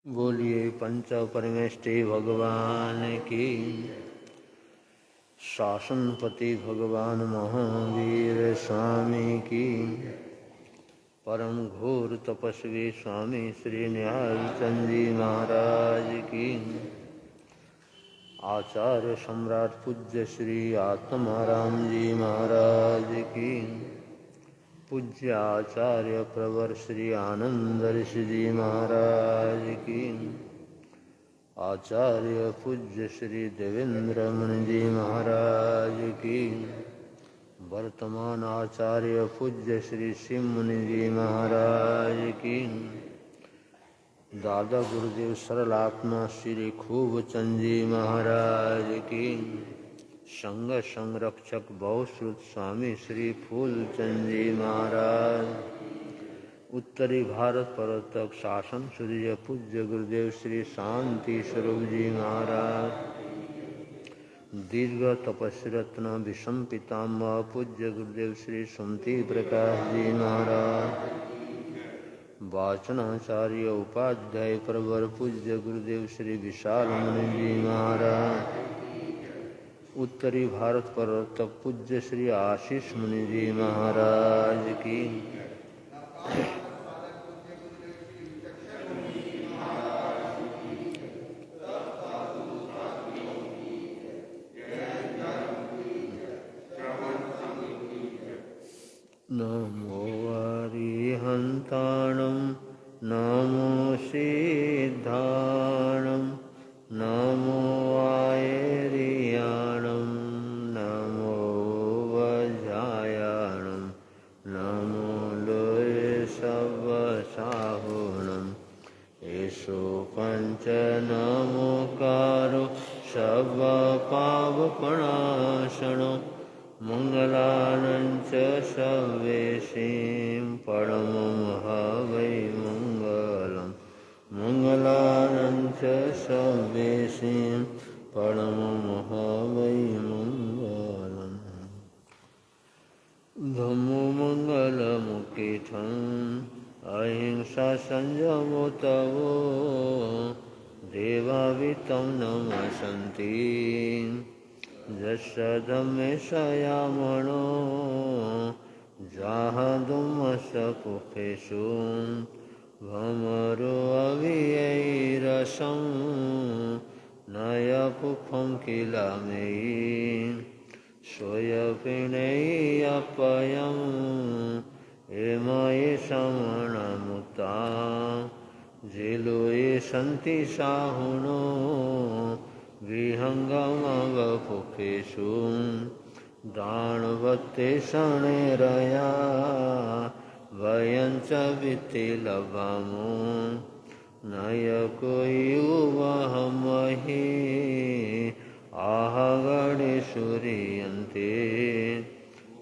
बोलिए पंच परमेष्टि भगवान की। शासनपति भगवान महावीर स्वामी की। परम घोर तपस्वी स्वामी श्री निहाल चंद जी महाराज की। आचार्य सम्राट पूज्य श्री आत्माराम जी महाराज की। पूज्य आचार्य प्रवर श्री आनंद ऋषि जी महाराज की। आचार्य पूज्य श्री देवेंद्र मुनि जी महाराज की। वर्तमान आचार्य पूज्य श्री शिव मुनि जी महाराज की। दादा गुरुदेव सरलात्मा श्री खूब चंद जी महाराज की। संघ संरक्षक बहुश्रुत स्वामी श्री फूलचंद जी महाराज। उत्तरी भारत पर्वतक शासन सूर्य पूज्य गुरुदेव श्री शांति स्वरूप जी महाराज। दीर्घ तपस्रत्न विषम पितामह पूज्य गुरुदेव श्री सुमति प्रकाश जी महाराज। वाचनाचार्य उपाध्याय प्रवर पूज्य गुरुदेव श्री विशाल मुनि जी महाराज। उत्तरी भारत पर्वतक पूज्य श्री आशीष मुनि जी महाराज की। नमो अरिहन्ताणं नमो सिद्धाणं नमो आयर्याणं नमो वज्रायणं नमो लोये सवसाहुणं येषु पञ्च नमोकारो सर्वपापप्रणाशनो मंगलानं च सर्वेषां परमं हवै मंगलम्। मंगलानं च सर्वेषां परमं हवै मंगलम्। धम्मो मंगलमुख्यं अहिंसा संयमो तवो देवावितं नमसन्ति। यस्य धम्मेशयामणो जाहदुमसपुखेषु भमरो अव्ययैरसं नयपुफं किलामयि सोयपिणैयपयं एमये समणमुता जिलोये सन्ति साहुनो विहंगमवपुखेषु दानवत्ते शणैरया वयं च वित्तिलभामो नयकोयुवहमहि आहगणेशुरीयन्ते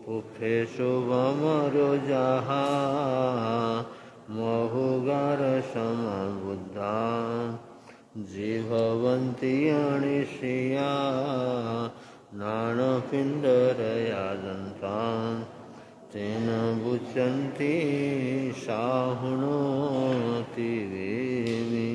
पुखेषु वमरो जाहा महुगारसमबुद्धा जीभवन्ति अनिशया नानपिण्डरयादन्तां तेन बुच्यन्ति साहुणोति वेमि।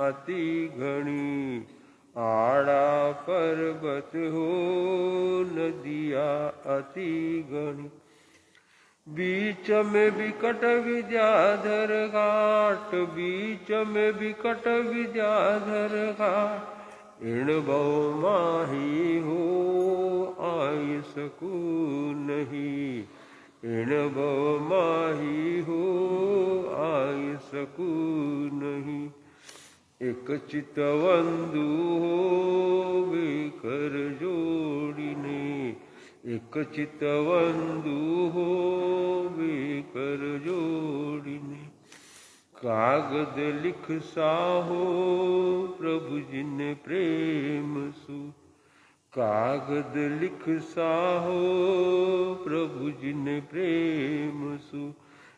अति घनी, आड़ा पर्वत हो नदिया अति घनी। बीच में विकट विद्याधर घाट, बीच में विकट विद्याधर घाट, इण बहु माही हो आई सकू नहीं, इण बहु माही हो आई सकू नहीं। एक चितवंदु होवे कर जोड़िने, एक चितवंदु होवे कर जोड़िने। कागद लिख साहो प्रभु जिन प्रेम सु, कागद लिख साहो प्रभु जिन प्रेम सु।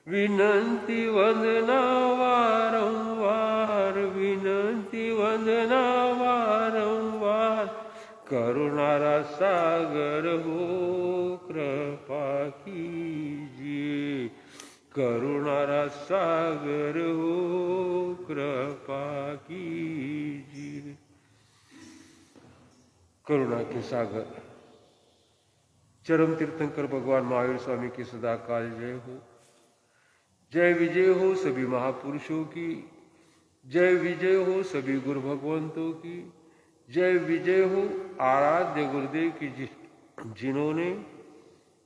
विनंती वंदना वारंवार, विनंती वंदना वारंवार, करुणारा सागर हो कृपा कीजिए, करुणारा सागर हो कृपा कीजिए। करुणा के सागर चरम तीर्थंकर भगवान महावीर स्वामी की सदा काल जय हो। जय विजय हो सभी महापुरुषों की, जय विजय हो सभी गुरु भगवंतों की, जय विजय हो आराध्य गुरुदेव की, जिन्होंने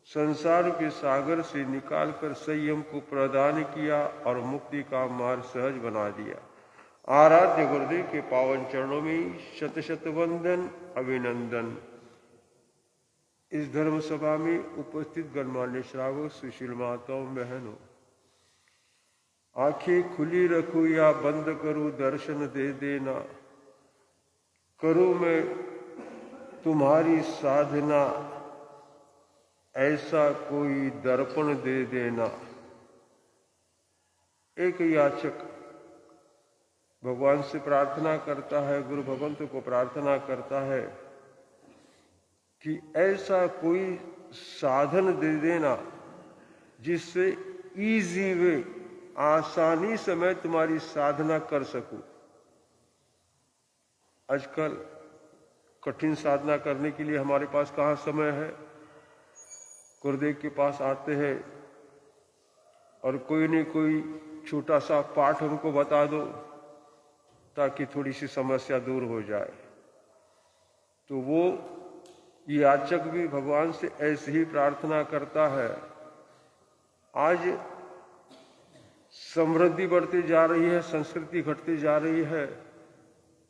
संसार के सागर से निकालकर संयम को प्रदान किया और मुक्ति का मार्ग सहज बना दिया। आराध्य गुरुदेव के पावन चरणों में शत शत वंदन अभिनंदन। इस धर्म सभा में उपस्थित गणमान्य श्रावक, सुशील माताओं, बहनों, आंखें खुली रखूं या बंद करूं दर्शन दे देना, करूं मैं तुम्हारी साधना ऐसा कोई दर्पण दे देना। एक याचक भगवान से प्रार्थना करता है, गुरु भगवंत को प्रार्थना करता है कि ऐसा कोई साधन दे देना जिससे इजी वे, आसानी से मैं तुम्हारी साधना कर सकूं। आजकल कठिन साधना करने के लिए हमारे पास कहाँ समय है। गुरुदेव के पास आते हैं और कोई न कोई छोटा सा पाठ उनको बता दो ताकि थोड़ी सी समस्या दूर हो जाए। तो वो याचक भी भगवान से ऐसे ही प्रार्थना करता है। आज समृद्धि बढ़ती जा रही है, संस्कृति घटती जा रही है,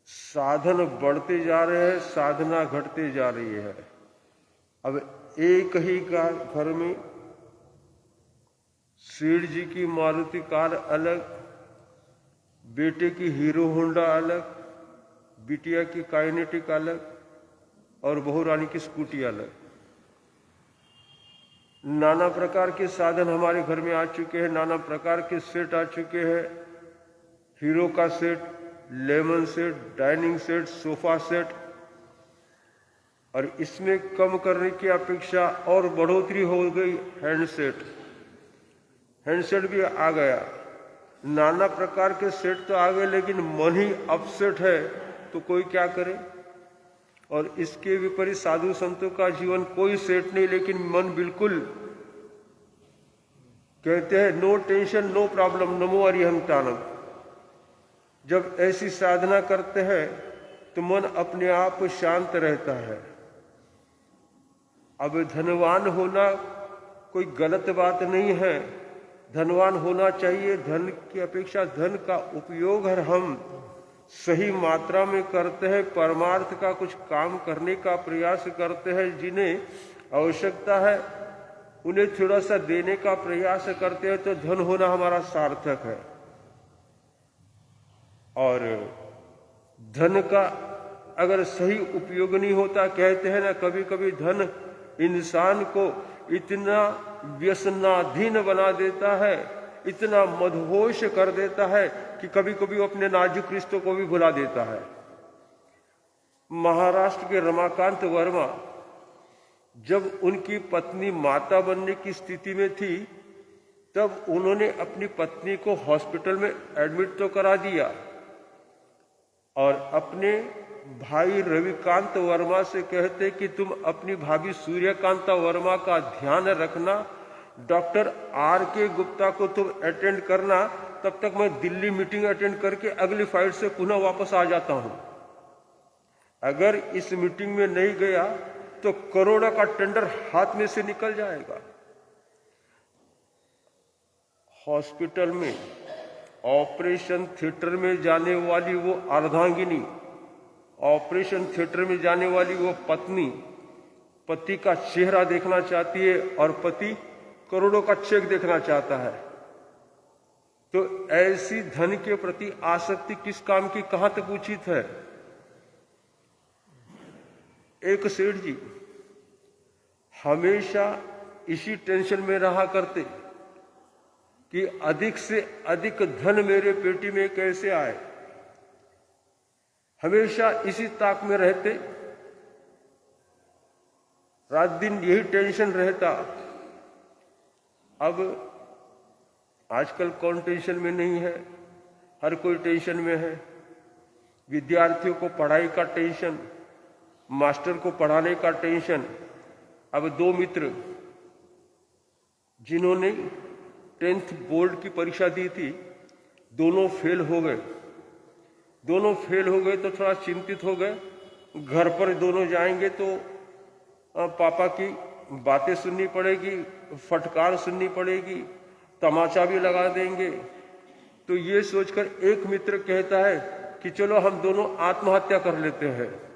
साधन बढ़ते जा रहे हैं, साधना घटते जा रही है। अब एक ही घर में सेठ जी की मारुति कार अलग, बेटे की हीरो होंडा अलग, बिटिया की काइनेटिक अलग और बहू रानी की स्कूटी अलग। नाना प्रकार के साधन हमारे घर में आ चुके हैं, नाना प्रकार के सेट आ चुके हैं। हीरो का set, lemon set, dining set, sofa set, और इसमें कम करने की अपेक्षा और बढ़ोतरी हो गई हैंडसेट। हैंडसेट भी आ गया, नाना प्रकार के सेट तो आ गए, लेकिन मन ही अपसेट है तो कोई क्या करे। और इसके विपरीत साधु संतों का जीवन कोई सेट नहीं, लेकिन मन बिल्कुल, कहते हैं नो टेंशन नो प्रॉब्लम नमो अरिहंतानम। जब ऐसी साधना करते हैं तो मन अपने आप शांत रहता है। अब धनवान होना कोई गलत बात नहीं है, धनवान होना चाहिए। धन की अपेक्षा धन का उपयोग हर हम सही मात्रा में करते हैं, परमार्थ का कुछ काम करने का प्रयास करते हैं, जिन्हें आवश्यकता है उन्हें थोड़ा सा देने का प्रयास करते हैं, तो धन होना हमारा सार्थक है। और धन का अगर सही उपयोग नहीं होता, कहते हैं ना, कभी कभी धन इंसान को इतना व्यसनाधीन बना देता है, इतना मदहोश कर देता है कि कभी कभी वो अपने नाजुक रिश्तों को भी भुला देता है। महाराष्ट्र के रमाकांत वर्मा जब उनकी पत्नी माता बनने की स्थिति में थी, तब उन्होंने अपनी पत्नी को हॉस्पिटल में एडमिट तो करा दिया, और अपने भाई रविकांत वर्मा से कहते कि तुम अपनी भाभी सूर्यकांता वर्मा का ध्यान रखना, डॉक्टर आर के गुप्ता को तुम अटेंड करना, तब तक मैं दिल्ली मीटिंग अटेंड करके अगली फ्लाइट से पुनः वापस आ जाता हूं। अगर इस मीटिंग में नहीं गया तो करोड़ों का टेंडर हाथ में से निकल जाएगा। हॉस्पिटल में ऑपरेशन थिएटर में जाने वाली वो अर्धांगिनी, ऑपरेशन थिएटर में जाने वाली वो पत्नी पति का चेहरा देखना चाहती है और पति करोड़ों का चेक देखना चाहता है। तो ऐसी धन के प्रति आसक्ति किस काम की, कहां तक उचित है? एक सेठ जी हमेशा इसी टेंशन में रहा करते कि अधिक से अधिक धन मेरे पेटी में कैसे आए, हमेशा इसी ताक में रहते, रात दिन यही टेंशन रहता। अब आजकल कौन टेंशन में नहीं है, हर कोई टेंशन में है। विद्यार्थियों को पढ़ाई का टेंशन, मास्टर को पढ़ाने का टेंशन। अब दो मित्र जिन्होंने 10th बोर्ड की परीक्षा दी थी, दोनों फेल हो गए। दोनों फेल हो गए तो थोड़ा चिंतित हो गए। घर पर दोनों जाएंगे तो पापा की बातें सुननी पड़ेगी, फटकार सुननी पड़ेगी, तमाचा भी लगा देंगे। तो ये सोचकर एक मित्र कहता है कि चलो हम दोनों आत्महत्या कर लेते हैं।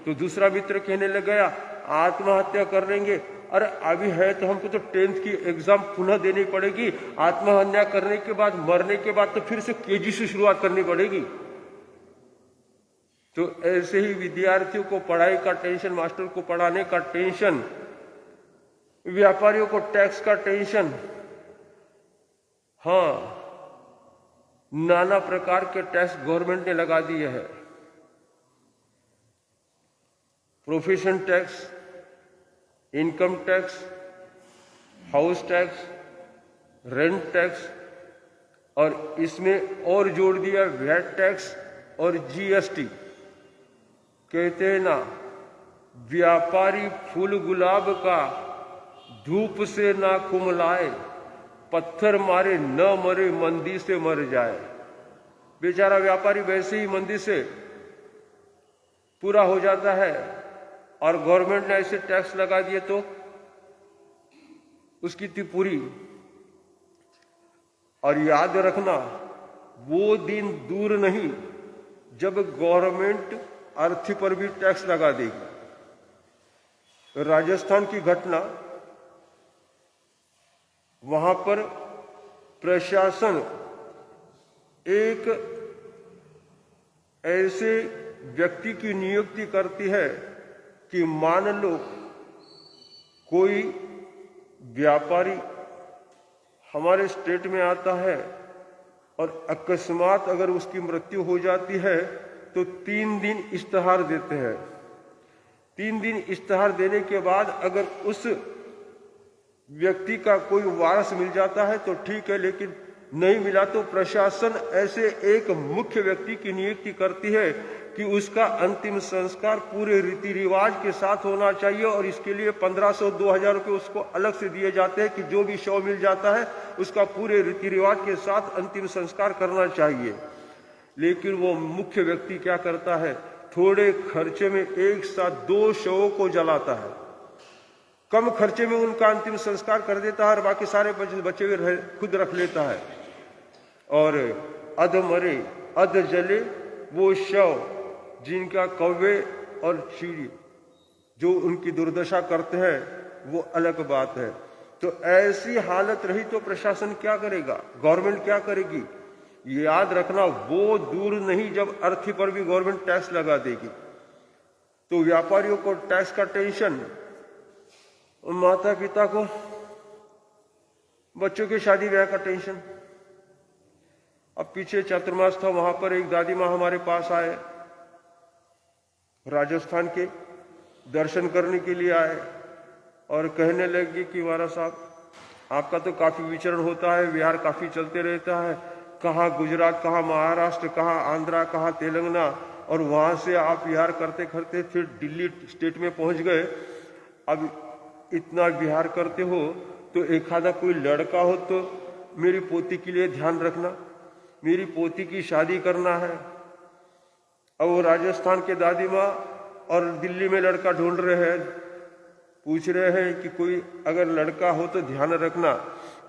तो दूसरा मित्र कहने लग गया आत्महत्या कर लेंगे, अरे अभी है तो हमको तो 10th की एग्जाम पुनः देनी पड़ेगी, आत्महत्या करने के बाद मरने के बाद तो फिर से केजी से शुरुआत करनी पड़ेगी। तो ऐसे ही विद्यार्थियों को पढ़ाई का टेंशन, मास्टर को पढ़ाने का टेंशन, व्यापारियों को टैक्स का टेंशन, हाँ नाना प्रकार के टैक्स गवर्नमेंट ने लगा दिए हैं। Profession tax, income tax, house tax, rent tax, और इसमें और जोड़ दिया वैट टैक्स और जीएसटी। कहते हैं ना, व्यापारी फूल गुलाब का धूप से ना कुमलाए, पत्थर मारे न मरे मंदी से मर जाए। बेचारा व्यापारी वैसे ही मंदी से पूरा हो जाता है, और गवर्नमेंट ने ऐसे टैक्स लगा दिए तो उसकी थी पूरी। और याद रखना, वो दिन दूर नहीं जब गवर्नमेंट अर्थी पर भी टैक्स लगा देगी। राजस्थान की घटना, वहां पर प्रशासन एक ऐसे व्यक्ति की नियुक्ति करती है कि मान लो कोई व्यापारी हमारे स्टेट में आता है और अकस्मात अगर उसकी मृत्यु हो जाती है तो 3 दिन इश्तेहार देते हैं। 3 दिन इश्तेहार देने के बाद अगर उस व्यक्ति का कोई वारस मिल जाता है तो ठीक है, लेकिन नहीं मिला तो प्रशासन ऐसे एक मुख्य व्यक्ति की नियुक्ति करती है कि उसका अंतिम संस्कार पूरे रीति रिवाज के साथ होना चाहिए, और इसके लिए 1500-2000 रुपये उसको अलग से दिए जाते हैं कि जो भी शव मिल जाता है उसका पूरे रीति रिवाज के साथ अंतिम संस्कार करना चाहिए। लेकिन वो मुख्य व्यक्ति क्या करता है, थोड़े खर्चे में एक साथ 2 शवों को जलाता है, कम खर्चे में उनका अंतिम संस्कार कर देता है और बाकी सारे बचे हुए खुद रख लेता है। और अध मरे अध जले वो शव जिनका कौवे और चिड़ी जो उनकी दुर्दशा करते हैं, वो अलग बात है। तो ऐसी हालत रही तो प्रशासन क्या करेगा, गवर्नमेंट क्या करेगी? याद रखना, वो दूर नहीं जब अर्थी पर भी गवर्नमेंट टैक्स लगा देगी। तो व्यापारियों को टैक्स का टेंशन, माता पिता को बच्चों की शादी ब्याह का टेंशन। अब पीछे चातुर्मास था, वहां पर एक दादी माँ हमारे पास आए, राजस्थान के दर्शन करने के लिए आए, और कहने लगे कि महाराज साहब आपका तो काफी विचरण होता है, विहार काफी चलते रहता है, कहाँ गुजरात, कहाँ महाराष्ट्र, कहाँ आंध्रा, कहाँ तेलंगाना, और वहाँ से आप विहार करते करते फिर दिल्ली स्टेट में पहुँच गए। अब इतना विहार करते हो तो एक आधा कोई लड़का हो तो मेरी पोती के लिए ध्यान रखना, मेरी पोती की शादी करना है। अब वो राजस्थान के दादी माँ और दिल्ली में लड़का ढूंढ रहे हैं, पूछ रहे हैं कि कोई अगर लड़का हो तो ध्यान रखना।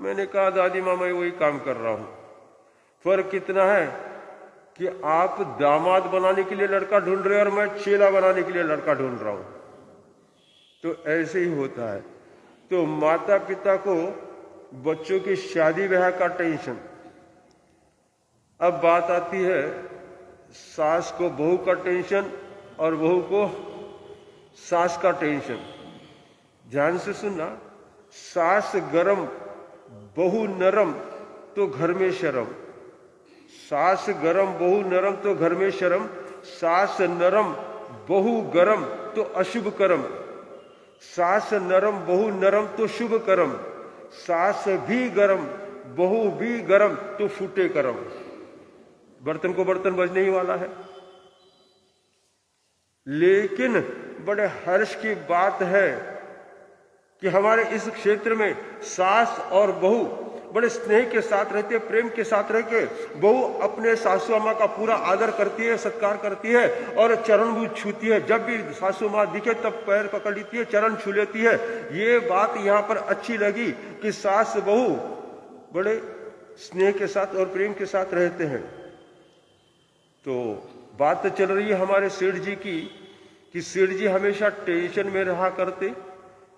मैंने कहा दादी माँ मैं वही काम कर रहा हूँ। फर्क कितना है कि आप दामाद बनाने के लिए लड़का ढूंढ रहे हैं और मैं चेला बनाने के लिए लड़का ढूंढ रहा हूं। तो ऐसे ही होता है। तो माता पिता को बच्चों की शादी ब्याह का टेंशन। अब बात आती है सास को बहू का टेंशन और बहू को सास का टेंशन। ध्यान से सुनना, सास गरम बहू नरम तो घर में शर्म। सास गरम बहू नरम तो घर में शर्म, सास नरम बहू गरम तो अशुभ कर्म। सास नरम बहू नरम तो शुभ कर्म, सास भी गरम बहू भी गरम तो फूटे कर्म। बर्तन को बर्तन बजने ही वाला है। लेकिन बड़े हर्ष की बात है कि हमारे इस क्षेत्र में सास और बहू बड़े स्नेह के साथ रहते हैं, प्रेम के साथ रह के बहू अपने सासू माँ का पूरा आदर करती है, सत्कार करती है और चरण भी छूती है। जब भी सासू माँ दिखे तब पैर पकड़ लेती है, चरण छू लेती है। ये बात यहाँ पर अच्छी लगी कि सास बहू बड़े स्नेह के साथ और प्रेम के साथ रहते हैं। तो बात तो चल रही है हमारे सेठ जी की कि सेठ जी हमेशा टेंशन में रहा करते,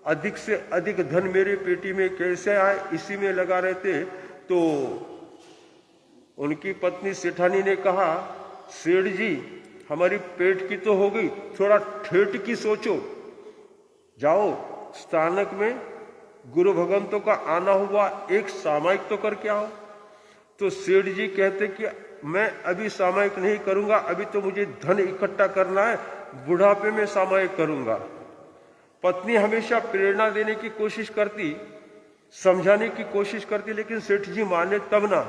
अधिक से अधिक धन मेरे पेटी में कैसे आए इसी में लगा रहते। तो उनकी पत्नी सेठानी ने कहा, सेठ जी हमारी पेट की तो हो गई, थोड़ा ठेठ की सोचो, जाओ स्थानक में गुरु भगवंतों का आना हुआ, एक सामायिक तो करके आओ। तो सेठ जी कहते कि मैं अभी सामायिक नहीं करूंगा, अभी तो मुझे धन इकट्ठा करना है, बुढ़ापे में सामायिक करूंगा। पत्नी हमेशा प्रेरणा देने की कोशिश करती, समझाने की कोशिश करती, लेकिन सेठ जी माने तब ना।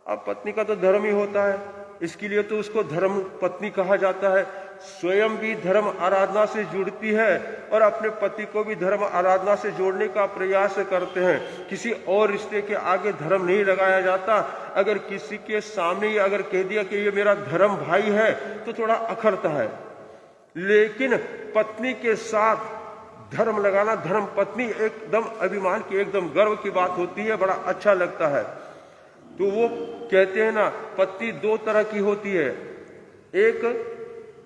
अब पत्नी का तो धर्म ही होता है, इसके लिए तो उसको धर्म पत्नी कहा जाता है। स्वयं भी धर्म आराधना से जुड़ती है और अपने पति को भी धर्म आराधना से जोड़ने का प्रयास करते हैं। किसी और रिश्ते के आगे धर्म नहीं लगाया जाता। अगर किसी के सामने ही अगर कह दिया कि ये मेरा धर्म भाई है तो थोड़ा अखरता है, लेकिन पत्नी के साथ धर्म लगाना, धर्म पत्नी एकदम अभिमान की, एकदम गर्व की बात होती है, बड़ा अच्छा लगता है। तो वो कहते हैं ना, पत्नी दो तरह की होती है। एक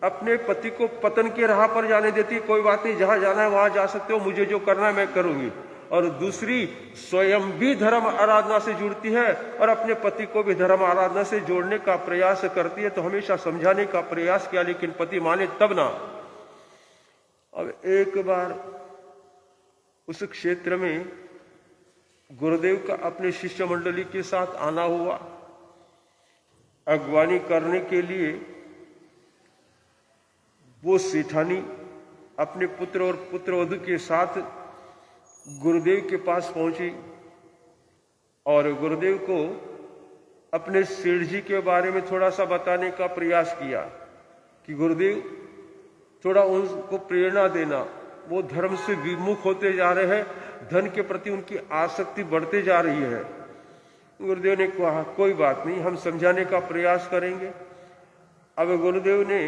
अपने पति को पतन के राह पर जाने देती, कोई बात नहीं, जहां जाना है वहां जा सकते हो, मुझे जो करना है मैं करूंगी। और दूसरी स्वयं भी धर्म आराधना से जुड़ती है और अपने पति को भी धर्म आराधना से जोड़ने का प्रयास करती है। तो हमेशा समझाने का प्रयास किया, लेकिन पति माने तब ना। अब एक बार उस क्षेत्र में गुरुदेव का अपने शिष्य मंडली के साथ आना हुआ। अगवानी करने के लिए वो सेठानी अपने पुत्र और पुत्रवधू के साथ गुरुदेव के पास पहुंची और गुरुदेव को अपने सेठ जी के बारे में थोड़ा सा बताने का प्रयास किया कि गुरुदेव थोड़ा उनको प्रेरणा देना, वो धर्म से विमुख होते जा रहे हैं, धन के प्रति उनकी आसक्ति बढ़ते जा रही है। गुरुदेव ने कहा कोई बात नहीं, हम समझाने का प्रयास करेंगे। अब गुरुदेव ने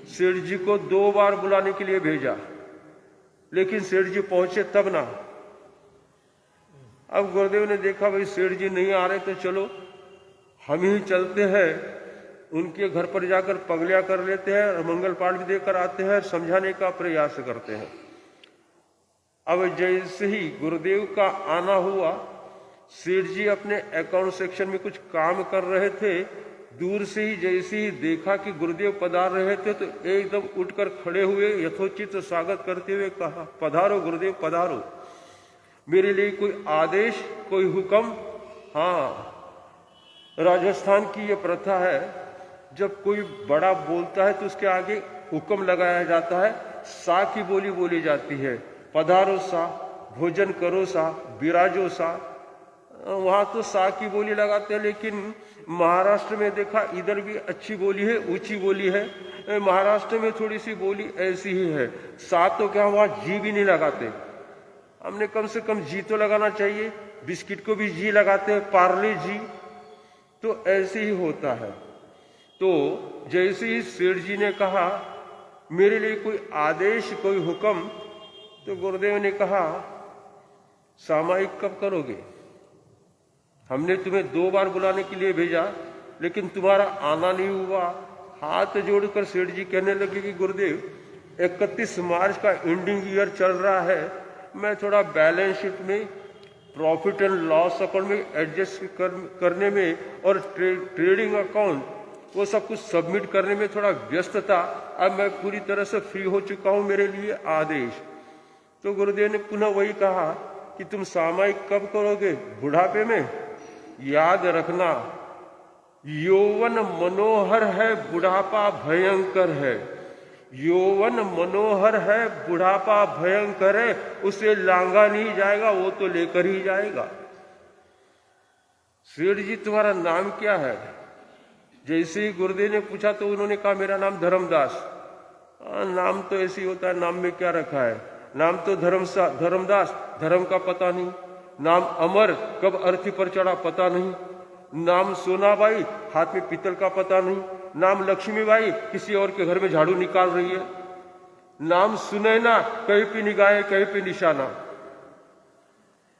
सेठ जी को 2 बार बुलाने के लिए भेजा, लेकिन सेठ जी पहुंचे तब ना। अब गुरुदेव ने देखा भाई सेठ जी नहीं आ रहे, तो चलो हम ही चलते हैं, उनके घर पर जाकर पगलिया कर लेते हैं और मंगल पाठ भी देकर आते हैं, समझाने का प्रयास करते हैं। अब जैसे ही गुरुदेव का आना हुआ, सेठ जी अपने अकाउंट सेक्शन में कुछ काम कर रहे थे। दूर से ही जैसे ही देखा कि गुरुदेव पधार रहे थे तो एकदम उठकर खड़े हुए, यथोचित स्वागत करते हुए कहा, पधारो गुरुदेव पधारो, मेरे लिए कोई आदेश, कोई हुक्म? हाँ, राजस्थान की ये प्रथा है, जब कोई बड़ा बोलता है तो उसके आगे हुक्म लगाया जाता है, सा की बोली बोली जाती है। पधारो सा, भोजन करो सा, विराजो सा, वहां तो सा की बोली लगाते हैं, लेकिन महाराष्ट्र में देखा इधर भी अच्छी बोली है, ऊंची बोली है। महाराष्ट्र में थोड़ी सी बोली ऐसी ही है। सा तो क्या वहां जी भी नहीं लगाते। हमने कम से कम जी तो लगाना चाहिए। बिस्किट को भी जी लगाते हैं, पार्ले जी। तो ऐसे ही होता है। तो जैसे ही सेठ जी ने कहा मेरे लिए कोई आदेश, कोई हुक्म, तो गुरुदेव ने कहा सामायिक कब करोगे? हमने तुम्हें 2 बार बुलाने के लिए भेजा, लेकिन तुम्हारा आना नहीं हुआ। हाथ जोड़कर सेठ जी कहने लगे कि गुरुदेव 31 मार्च का एंडिंग ईयर चल रहा है, मैं थोड़ा बैलेंस शीट में, प्रॉफिट एंड लॉस अकाउंट में एडजस्ट करने में और ट्रेडिंग अकाउंट वो सब कुछ सबमिट करने में थोड़ा व्यस्त था। अब मैं पूरी तरह से फ्री हो चुका हूं, मेरे लिए आदेश। तो गुरुदेव ने पुनः वही कहा कि तुम सामायिक कब करोगे? बुढ़ापे में? याद रखना, यौवन मनोहर है, बुढ़ापा भयंकर है। यौवन मनोहर है, बुढ़ापा भयंकर है। उसे लांगा नहीं जाएगा, वो तो लेकर ही जाएगा। सेठ जी तुम्हारा नाम क्या है? जैसे ही गुरुदेव ने पूछा तो उन्होंने कहा मेरा नाम धर्मदास। नाम तो ऐसे ही होता है, नाम में क्या रखा है? नाम तो धर्मदास, धर्म का पता नहीं। नाम अमर, कब अर्थी पर चढ़ा पता नहीं। नाम सोनाबाई, हाथ में पीतल का पता नहीं। नाम लक्ष्मीबाई, किसी और के घर में झाड़ू निकाल रही है। नाम सुनैना, कहीं पे निगाह, कहीं पे निशाना।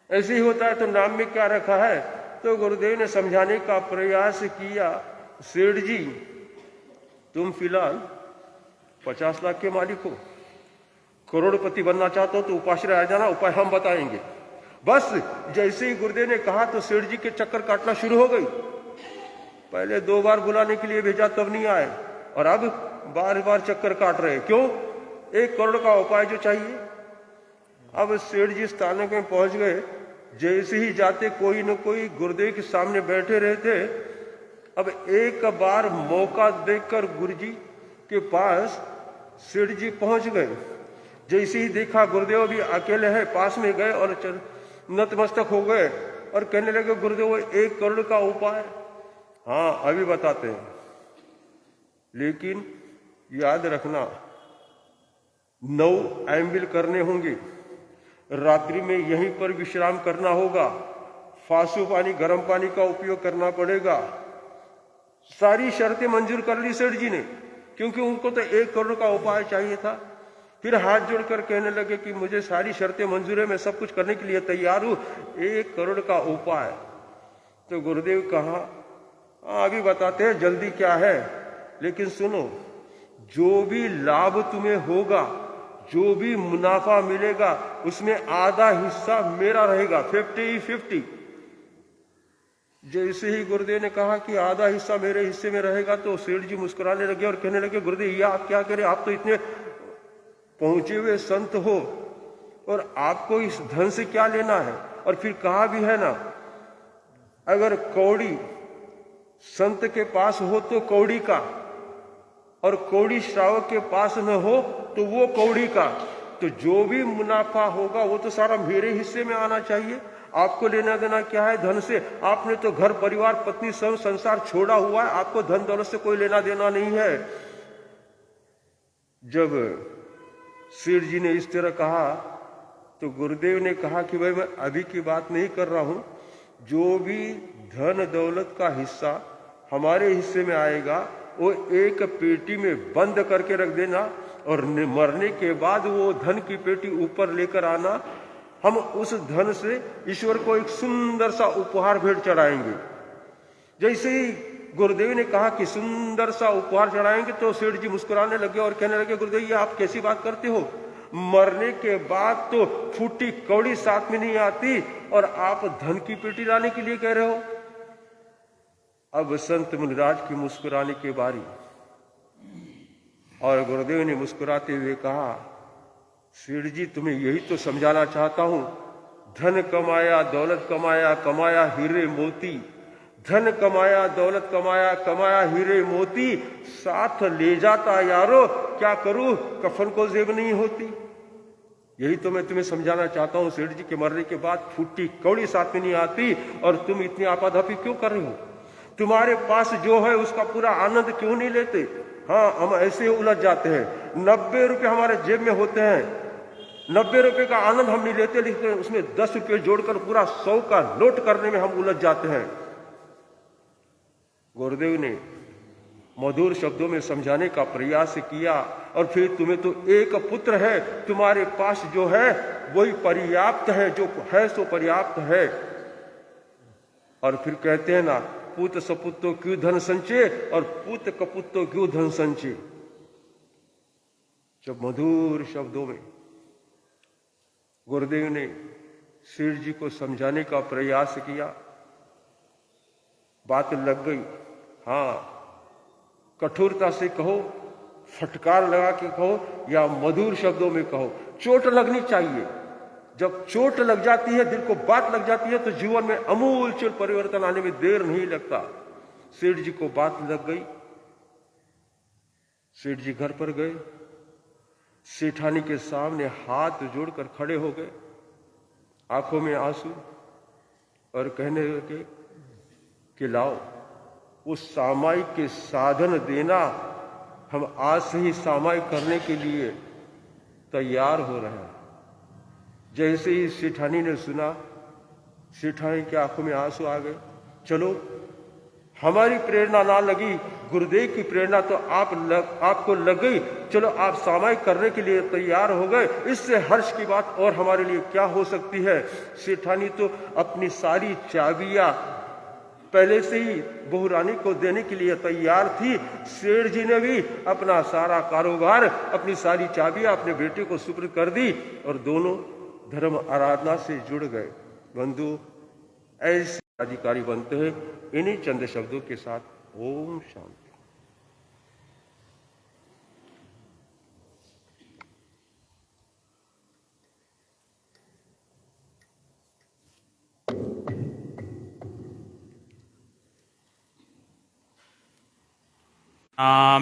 ऐसे ही होता है। तो नाम में क्या रखा है? तो गुरुदेव ने समझाने का प्रयास किया, सेठ जी तुम फिलहाल 50 लाख के मालिक हो, करोड़पति बनना चाहते हो तो उपाश्रय आ जाना, उपाय हम बताएंगे। बस जैसे ही गुरुदेव ने कहा तो सेठ जी के चक्कर काटना शुरू हो गई। पहले 2 बार बुलाने के लिए भेजा तब नहीं आए, और अब बार बार चक्कर काट रहे। क्यों? 1 करोड़ का उपाय जो चाहिए। अब सेठ जी स्थानक में पहुंच गए। जैसे ही जाते कोई न कोई गुरुदेव के सामने बैठे रहते। अब एक बार मौका देखकर गुरुजी के पास सेठ जी पहुंच गए। जैसे ही देखा गुरुदेव भी अकेले हैं, पास में गए और नतमस्तक हो गए और कहने लगे गुरुदेव वो 1 करोड़ का उपाय, हाँ अभी बताते हैं, लेकिन याद रखना 9 एम्बिल करने होंगे, रात्रि में यहीं पर विश्राम करना होगा, फासू पानी गर्म पानी का उपयोग करना पड़ेगा। सारी शर्तें मंजूर कर ली सेठ जी ने, क्योंकि उनको तो 1 करोड़ का उपाय चाहिए था। फिर हाथ जोड़कर कहने लगे कि मुझे सारी शर्तें मंजूर है, मैं सब कुछ करने के लिए तैयार हूं, 1 करोड़ का उपाय। तो गुरुदेव कहा अभी बताते हैं, जल्दी क्या है, लेकिन सुनो, जो भी लाभ तुम्हें होगा, जो भी मुनाफा मिलेगा, उसमें आधा हिस्सा मेरा रहेगा, 50-50। जैसे ही गुरुदेव ने कहा कि आधा हिस्सा मेरे हिस्से में रहेगा, तो सेठ जी मुस्कुराने लगे और कहने लगे गुरुदेव ये आप क्या करें, आप तो इतने पहुंचे हुए संत हो और आपको इस धन से क्या लेना है। और फिर कहा भी है ना, अगर कौड़ी संत के पास हो तो कौड़ी का, और कौड़ी श्रावक के पास न हो तो वो कौड़ी का। तो जो भी मुनाफा होगा वो तो सारा मेरे हिस्से में आना चाहिए। आपको लेना देना क्या है धन से? आपने तो घर परिवार पत्नी सब संसार छोड़ा हुआ है, आपको धन दौलत से कोई लेना देना नहीं है। जब सेठ जी ने इस तरह कहा तो गुरुदेव ने कहा कि भाई मैं अभी की बात नहीं कर रहा हूं, जो भी धन दौलत का हिस्सा हमारे हिस्से में आएगा वो एक पेटी में बंद करके रख देना, और मरने के बाद वो धन की पेटी ऊपर लेकर आना। हम उस धन से ईश्वर को एक सुंदर सा उपहार भेंट चढ़ाएंगे। जैसे ही गुरुदेव ने कहा कि सुंदर सा उपहार चढ़ाएंगे, तो सेठ जी मुस्कुराने लगे और कहने लगे गुरुदेव ये आप कैसी बात करते हो, मरने के बाद तो फूटी कौड़ी साथ में नहीं आती और आप धन की पेटी लाने के लिए कह रहे हो। अब संत मुनिराज की मुस्कुराने की बारी, और गुरुदेव ने मुस्कुराते हुए कहा सेठ जी तुम्हें यही तो समझाना चाहता हूं, धन कमाया दौलत कमाया, कमाया हीरे मोती, धन कमाया दौलत कमाया, कमाया हीरे मोती, साथ ले जाता यारो क्या करूं, कफन को जेब नहीं होती। यही तो मैं तुम्हें समझाना चाहता हूं। सेठ जी के मरने के बाद फुट्टी कौड़ी साथ में नहीं आती, और तुम इतनी आपाधापी क्यों कर रहे हो? तुम्हारे पास जो है उसका पूरा आनंद क्यों नहीं लेते? हाँ, हम ऐसे ही उलझ जाते हैं। 90 रुपये हमारे जेब में होते हैं, 90 रुपये का आनंद हम नहीं लेते, लेकिन उसमें 10 रुपये जोड़कर पूरा 100 का नोट करने में हम उलझ जाते हैं। गुरुदेव ने मधुर शब्दों में समझाने का प्रयास किया, और फिर तुम्हें तो एक पुत्र है, तुम्हारे पास जो है वही पर्याप्त है, जो है सो पर्याप्त है। और फिर कहते हैं ना, पूत सपुतो क्यों धन संचय, और पूत कपुतो क्यों धन संचय। जब मधुर शब्दों में गुरुदेव ने सेठ जी को समझाने का प्रयास किया, बात लग गई। हाँ, कठोरता से कहो, फटकार लगा के कहो, या मधुर शब्दों में कहो, चोट लगनी चाहिए। जब चोट लग जाती है, दिल को बात लग जाती है, तो जीवन में अमूलचूल परिवर्तन आने में देर नहीं लगता। सेठ जी को बात लग गई। सेठ जी घर पर गए, सेठानी के सामने हाथ जोड़कर खड़े हो गए, आंखों में आंसू, और कहने लगे कि लाओ उस सामायिक के साधन देना, हम आज से ही सामायिक करने के लिए तैयार हो रहे हैं। जैसे ही सेठानी ने सुना, सेठानी की आंखों में आंसू आ गए। चलो, हमारी प्रेरणा ना लगी, गुरुदेव की प्रेरणा तो आपको लग गई, चलो आप सामायिक करने के लिए तैयार हो गए। इससे हर्ष की बात और हमारे लिए क्या हो सकती है? सेठानी तो अपनी सारी चाबियां पहले से ही बहू रानी को देने के लिए तैयार थी। सेठ जी ने भी अपना सारा कारोबार, अपनी सारी चाबियां अपने बेटे को सुपुर्द कर दी, और दोनों धर्म आराधना से जुड़ गए। बंधु, ऐसे अधिकारी बनते हैं। इन्हीं चंद शब्दों के साथ ओम शांति।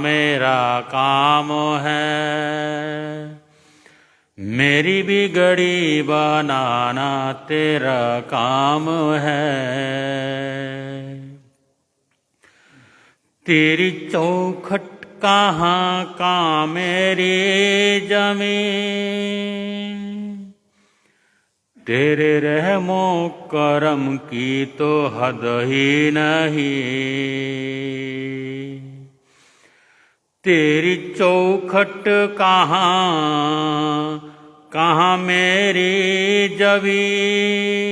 मेरा काम है, मेरी बिगड़ी बनाना तेरा काम है। तेरी चौखट कहाँ का मेरी जमीन, तेरे रहमो करम की तो हद ही नहीं। तेरी चौखट कहाँ मेरी जमीन,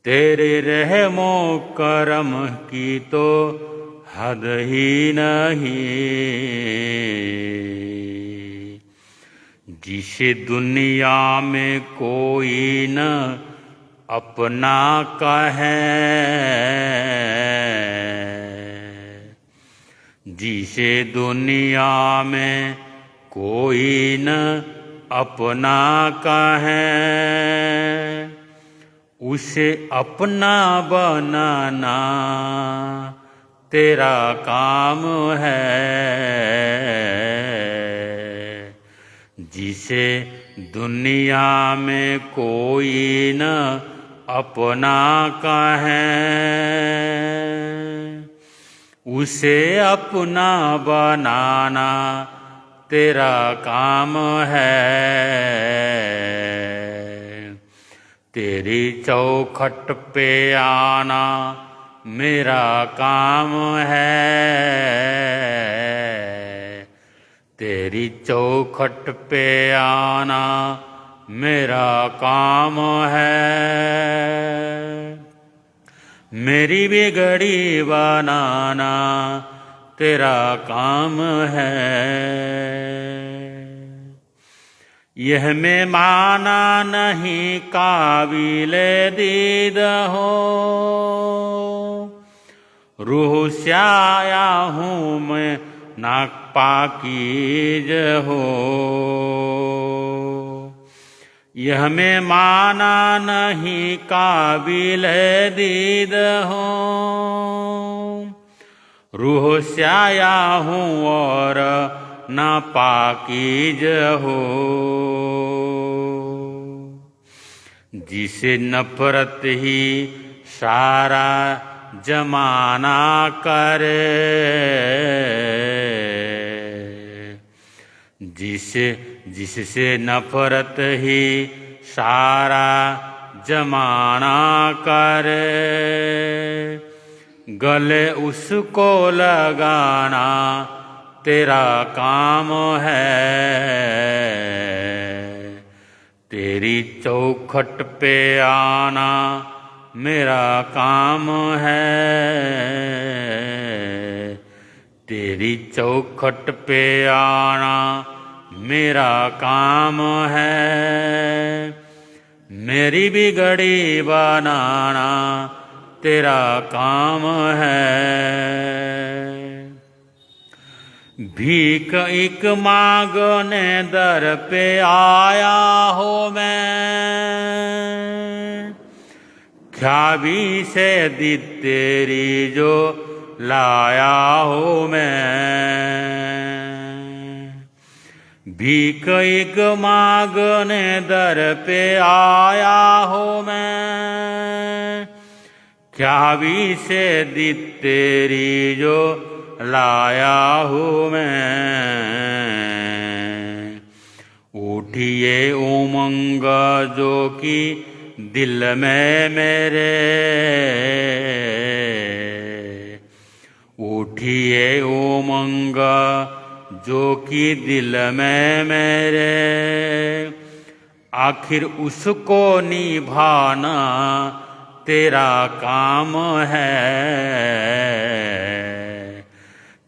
तेरे रहमो करम की तो हद ही नहीं। जिसे दुनिया में कोई न अपना कहे, जिसे दुनिया में कोई न अपना कहे, उसे अपना बनाना तेरा काम है। जिसे दुनिया में कोई न अपना कहे, उसे अपना बनाना तेरा काम है। तेरी चौखट पे आना मेरा काम है, तेरी चौखट पे आना मेरा काम है। मेरी बिगड़ी बनाना तेरा काम है। यह मैं माना नहीं काबिले दीद हो, रूह से आया हूँ मैं नापाकीज हो। यह मैं माना नहीं काबिले दीद हो, रूह से आया हूँ और न पाकीज हो। जिसे नफरत ही सारा जमाना करे, जिससे नफरत ही सारा जमाना करे, गले उसको लगाना तेरा काम है। तेरी चौखट पे आना मेरा काम है। तेरी चौखट पे आना मेरा काम है। मेरी बिगड़ी बनाना तेरा काम है। भीख एक मांगने दर पे आया हो मैं, क्या भी से दी तेरी जो लाया हो मैं। भीख एक मांगने दर पे आया हो मैं, क्या भी से दी तेरी जो लाया हूँ मैं। उठिए उमंग जो कि दिल में मेरे, उठिए उमंग जो कि दिल में मेरे, आखिर उसको निभाना तेरा काम है।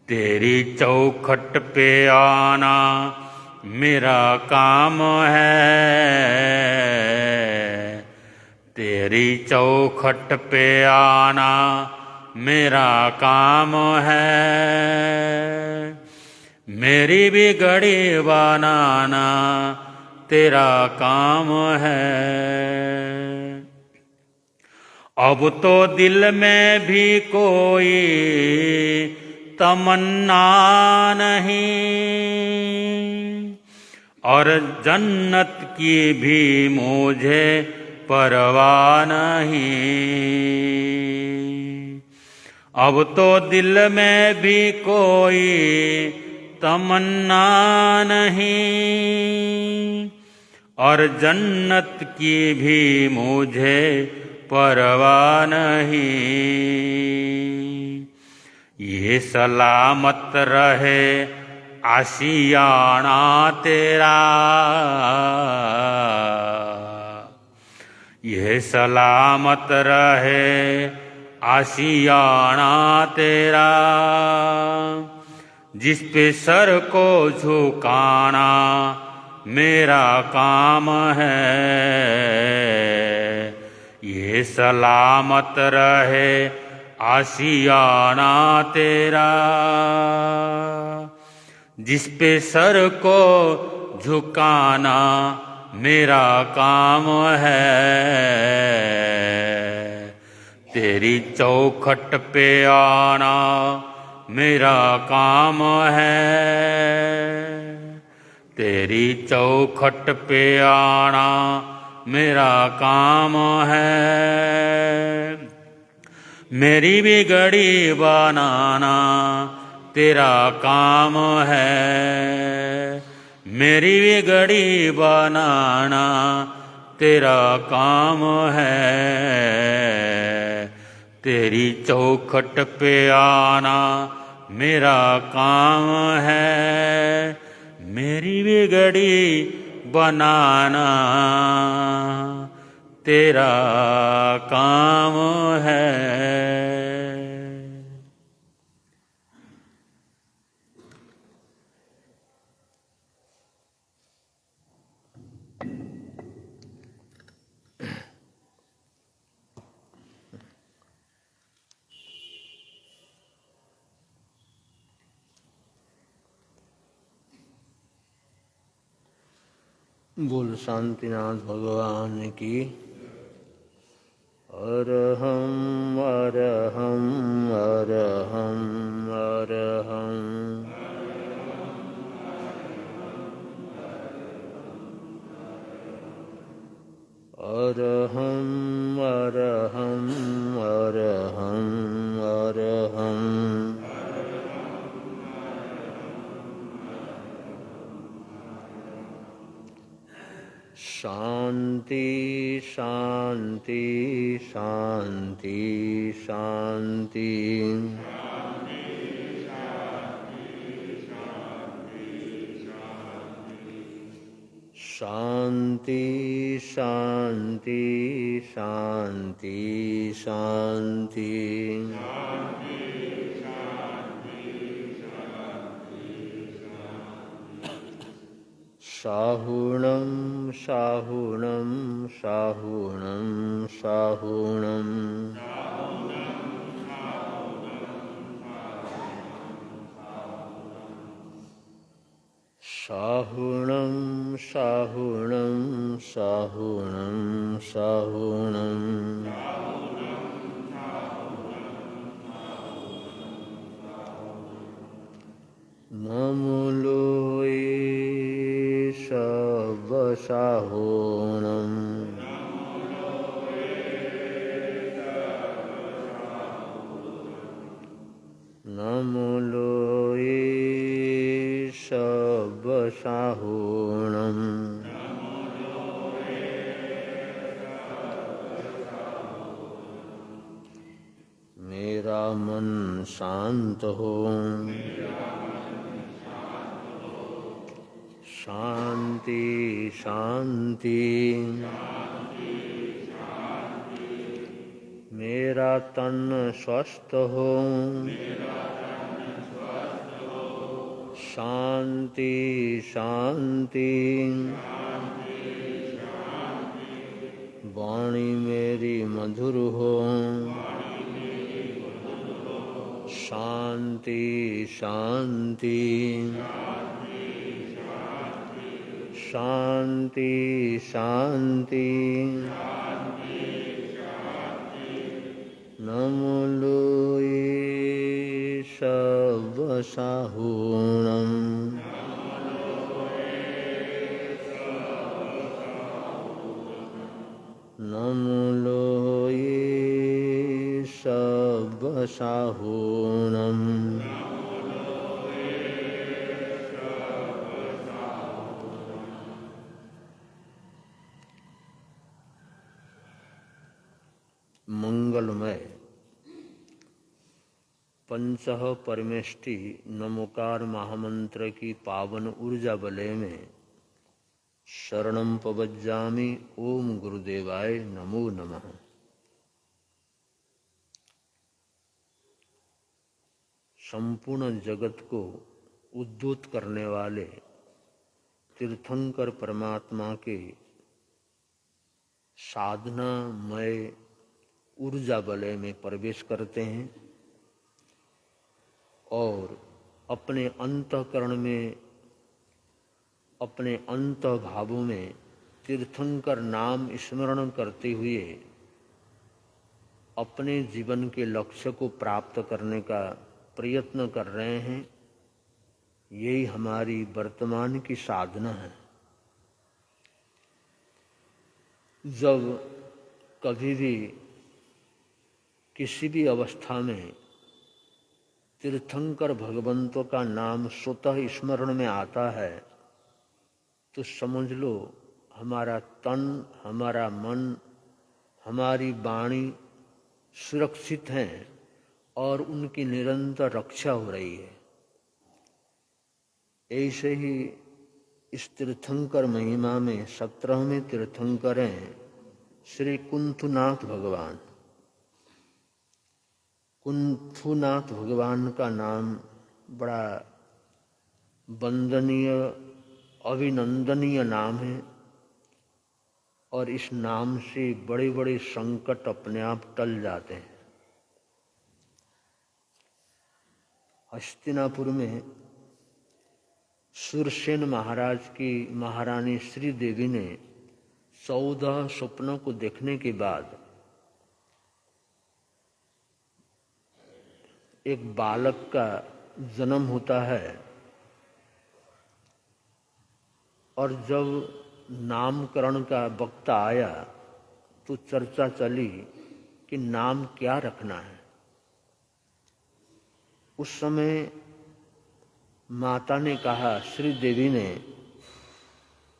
तेरी चौखट पे आना मेरा काम है। तेरी चौखट पे आना मेरा काम है। मेरी बिगड़ी बनाना तेरा काम है। अब तो दिल में भी कोई तमन्ना नहीं, और जन्नत की भी मुझे परवाह नहीं। अब तो दिल में भी कोई तमन्ना नहीं, और जन्नत की भी मुझे परवाह नहीं। ये सलामत रहे आशियाना तेरा, ये सलामत रहे आशियाना तेरा। जिस पे सर को झुकाना मेरा काम है, ये सलामत रहे आशियाना तेरा। जिस पे सर को झुकाना मेरा काम है। तेरी चौखट पे आना मेरा काम है। तेरी चौखट पे आना मेरा काम है। मेरी बिगड़ी बनाना तेरा काम है। मेरी बिगड़ी बनाना तेरा काम है। तेरी चौखट पे आना मेरा काम है। मेरी बिगड़ी बनाना तेरा काम है। बोल शांतिनाथ भगवान की। अरहं अरहं अरहं अरहं अरहं अरहं अरहं अरहं शांति शांति शांति शांति शांति शांति शांति शांति साहुणं साहुणं साहुणं साहुणं साहुणं साहुणं साहुणं साहुणं नमोलोये साहुणं नमोलोये साहुणं मेरा मन शांत हो शांति शांति मेरा तन स्वस्थ हो शांति शांति वाणी मेरी मधुर हो शांति शांति शांति शांति नमोलोये साहुणं नमोलोये साहुणं मंगलमय पंचह परमेष्टि नमोकार महामंत्र की पावन ऊर्जा वलय में शरणं पवज्जामि। ओम गुरुदेवाय नमो नमः। संपूर्ण जगत को उद्धूत करने वाले तीर्थंकर परमात्मा के साधनामय ऊर्जा वलय में प्रवेश करते हैं और अपने अंतःकरण में, अपने अंतःभावों में तीर्थंकर नाम स्मरण करते हुए अपने जीवन के लक्ष्य को प्राप्त करने का प्रयत्न कर रहे हैं। यही हमारी वर्तमान की साधना है। जब कभी भी किसी भी अवस्था में तीर्थंकर भगवंतों का नाम स्वतः स्मरण में आता है तो समझ लो हमारा तन, हमारा मन, हमारी वाणी सुरक्षित हैं और उनकी निरंतर रक्षा हो रही है। ऐसे ही इस तीर्थंकर महिमा में 17वें तीर्थंकर हैं श्री कुंथुनाथ भगवान। कुंथुनाथ भगवान का नाम बड़ा वंदनीय, अभिनंदनीय नाम है और इस नाम से बड़े बड़े संकट अपने आप टल जाते हैं। हस्तिनापुर में सुरसेन महाराज की महारानी श्री देवी ने 14 स्वप्नों को देखने के बाद एक बालक का जन्म होता है और जब नामकरण का वक्त आया तो चर्चा चली कि नाम क्या रखना है। उस समय माता ने कहा, श्री देवी ने,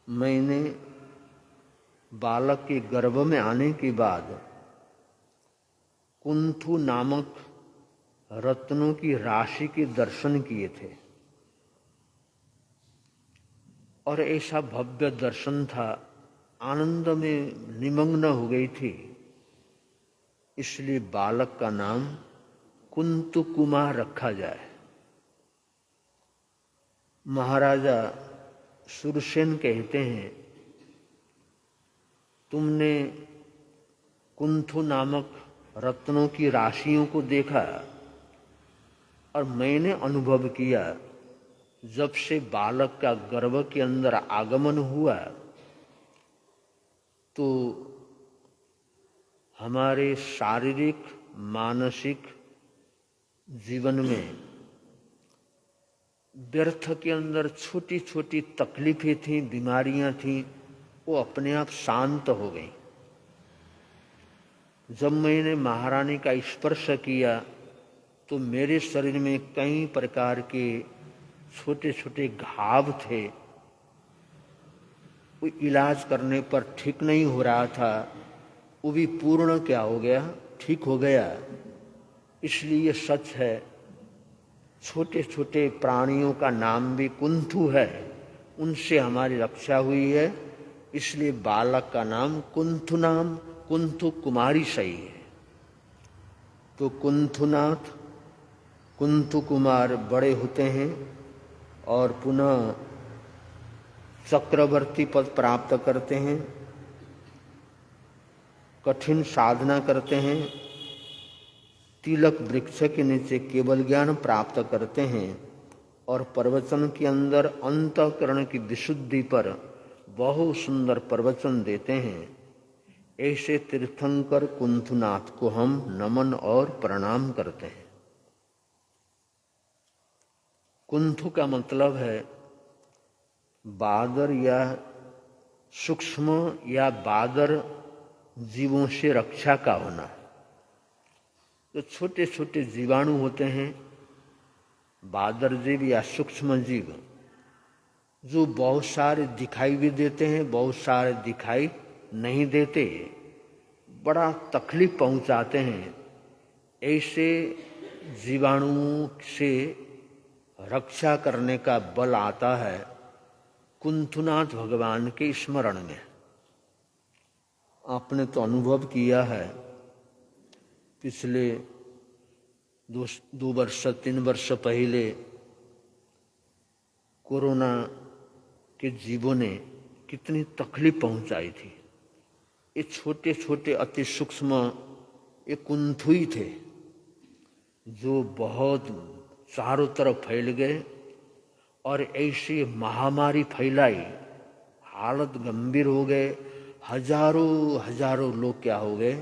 मैंने बालक के गर्भ में आने के बाद कुंथु नामक रत्नों की राशि के दर्शन किए थे और ऐसा भव्य दर्शन था, आनंद में निमग्न हो गई थी, इसलिए बालक का नाम कुंतु कुमार रखा जाए। महाराजा सुरसेन कहते हैं, तुमने कुंथु नामक रत्नों की राशियों को देखा और मैंने अनुभव किया, जब से बालक का गर्भ के अंदर आगमन हुआ तो हमारे शारीरिक मानसिक जीवन में व्यर्थ के अंदर छोटी छोटी तकलीफें थीं, बीमारियां थीं, वो अपने आप शांत हो गई। जब मैंने महारानी का स्पर्श किया तो मेरे शरीर में कई प्रकार के छोटे छोटे घाव थे, वो इलाज करने पर ठीक नहीं हो रहा था, वो भी पूर्ण क्या हो गया, ठीक हो गया। इसलिए ये सच है, छोटे छोटे प्राणियों का नाम भी कुंथु है, उनसे हमारी रक्षा हुई है, इसलिए बालक का नाम कुंथु नाम, कुंथु कुमारी सही है। तो कुंथुनाथ, कुंथु कुमार बड़े होते हैं और पुनः चक्रवर्ती पद प्राप्त करते हैं, कठिन साधना करते हैं, तिलक वृक्ष के नीचे केवल ज्ञान प्राप्त करते हैं और प्रवचन के अंदर अंतःकरण की विशुद्धि पर बहुत सुंदर प्रवचन देते हैं। ऐसे तीर्थंकर कुंथुनाथ को हम नमन और प्रणाम करते हैं। कुंथु का मतलब है बादर या सूक्ष्म या बादर जीवों से रक्षा का होना। जो छोटे छोटे जीवाणु होते हैं, बादर जीव या सूक्ष्म जीव, जो बहुत सारे दिखाई भी देते हैं, बहुत सारे दिखाई नहीं देते, बड़ा तकलीफ पहुंचाते हैं, ऐसे जीवाणुओं से रक्षा करने का बल आता है कुंथुनाथ भगवान के स्मरण में। आपने तो अनुभव किया है, पिछले 2 वर्ष 3 वर्ष पहले कोरोना के जीवों ने कितनी तकलीफ पहुंचाई थी। ये छोटे छोटे अति सूक्ष्म ये कुंथु ही थे जो बहुत चारों तरफ फैल गए और ऐसी महामारी फैलाई, हालत गंभीर हो गए, हजारों हजारों लोग क्या हो गए,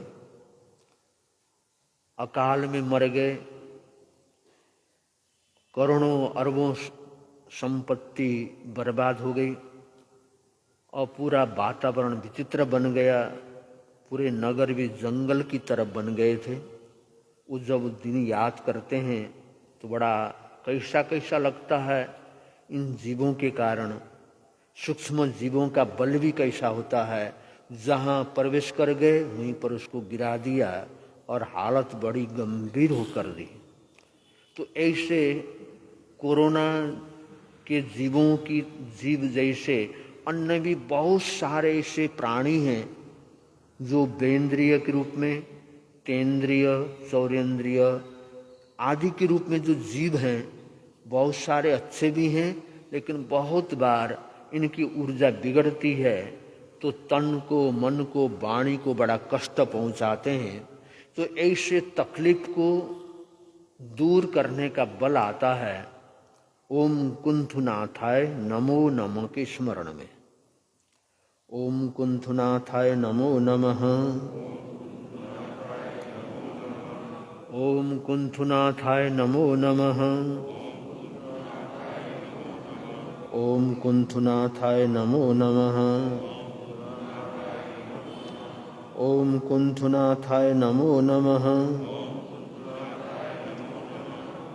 अकाल में मर गए, करोड़ों अरबों संपत्ति बर्बाद हो गई और पूरा वातावरण विचित्र बन गया, पूरे नगर भी जंगल की तरफ बन गए थे। वो जब दिन याद करते हैं तो बड़ा कैसा कैसा लगता है। इन जीवों के कारण, सूक्ष्म जीवों का बल भी कैसा होता है, जहाँ प्रवेश कर गए वहीं पर उसको गिरा दिया और हालत बड़ी गंभीर होकर दी। तो ऐसे कोरोना के जीवों की जीव जैसे अन्य भी बहुत सारे ऐसे प्राणी हैं जो वेंद्रिय के रूप में, तेंद्रिय, चौरेंद्रिय आदि के रूप में जो जीव हैं, बहुत सारे अच्छे भी हैं, लेकिन बहुत बार इनकी ऊर्जा बिगड़ती है तो तन को, मन को, वाणी को बड़ा कष्ट पहुंचाते हैं। तो ऐसे तकलीफ को दूर करने का बल आता है ओम कुंथुनाथाय नमो नमः के स्मरण में। ओम कुंथुनाथाय नमो नमः। ओम कुंथुनाथाय नमो नमः। ओम कुंथुनाथाय नमो नमः। ओम कुंथुनाथाय नमो नमः।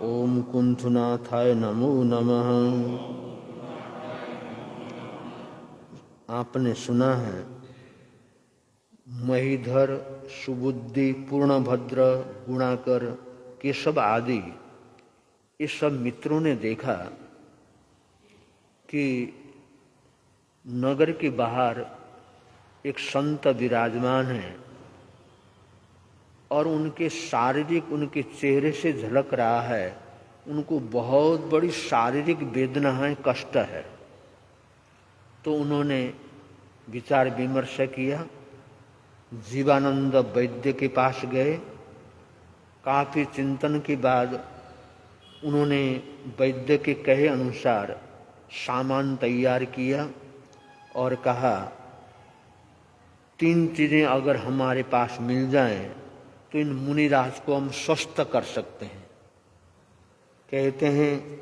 ओम कुंथुनाथाय नमो नमः। आपने सुना है महीधर, सुबुद्धि, पूर्णभद्र, गुणाकर, केशव आदि इस सब मित्रों ने देखा कि नगर के बाहर एक संत विराजमान है और उनके शारीरिक, उनके चेहरे से झलक रहा है उनको बहुत बड़ी शारीरिक वेदना है, कष्ट है। तो उन्होंने विचार विमर्श किया, जीवानंद वैद्य के पास गए। काफी चिंतन के बाद उन्होंने वैद्य के कहे अनुसार सामान तैयार किया और कहा 3 चीजें अगर हमारे पास मिल जाएं तो इन मुनिराज को हम स्वस्थ कर सकते हैं। कहते हैं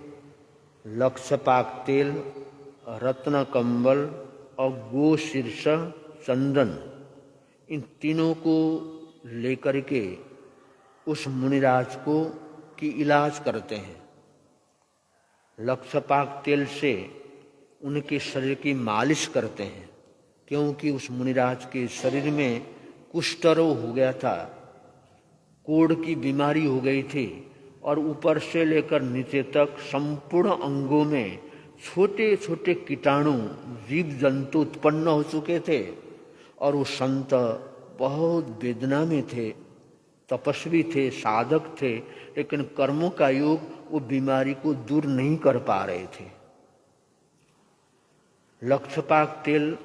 लक्षपाक तेल, रत्न कंबल और गो शीर्ष चंदन, इन तीनों को लेकर के उस मुनिराज को की इलाज करते हैं। लक्षपाक तेल से उनके शरीर की मालिश करते हैं, क्योंकि उस मुनिराज के शरीर में कुष्ठ रोग हो गया था, कोढ़ की बीमारी हो गई थी और ऊपर से लेकर नीचे तक संपूर्ण अंगों में छोटे छोटे कीटाणु, जीव जंतु उत्पन्न हो चुके थे और वो संत बहुत वेदना में थे, तपस्वी थे, साधक थे, लेकिन कर्मों का योग वो बीमारी को दूर नहीं कर पा रहे थे। लक्षपाक तेल